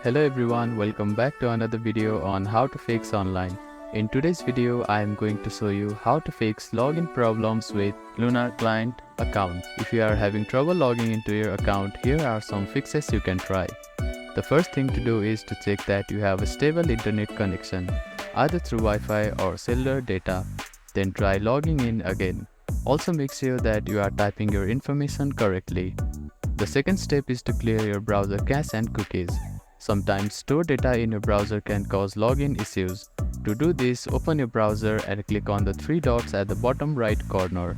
Hello everyone, welcome back to another video on how to fix online. In today's video, I am going to show you how to fix login problems with Lunar Client account. If you are having trouble logging into your account, here are some fixes you can try. The first thing to do is to check that you have a stable internet connection, either through Wi-Fi or cellular data. Then try logging in again. Also make sure that you are typing your information correctly. The second step is to clear your browser cache and cookies. Sometimes stored data in your browser can cause login issues. To do this, open your browser and click on the three dots at the bottom right corner.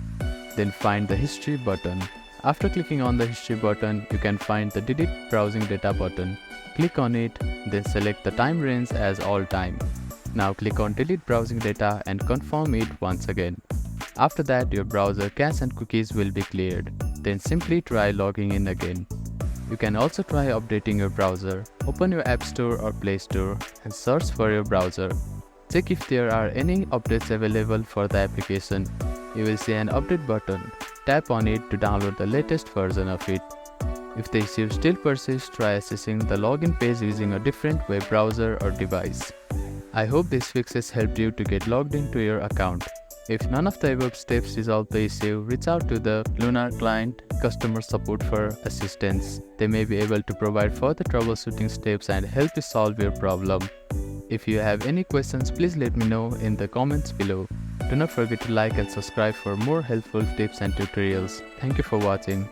Then find the History button. After clicking on the History button, you can find the Delete Browsing Data button. Click on it, then select the time range as all time. Now click on Delete Browsing Data and confirm it once again. After that, your browser cache and cookies will be cleared. Then simply try logging in again. You can also try updating your browser. Open your App Store or Play Store and search for your browser. Check if there are any updates available for the application. You will see an update button. Tap on it to download the latest version of it. If the issue still persists, try accessing the login page using a different web browser or device. I hope these fixes helped you to get logged into your account. If none of the above steps resolve the issue, reach out to the Lunar Client customer support for assistance. They may be able to provide further troubleshooting steps and help you solve your problem. If you have any questions, please let me know in the comments below. Do not forget to like and subscribe for more helpful tips and tutorials. Thank you for watching.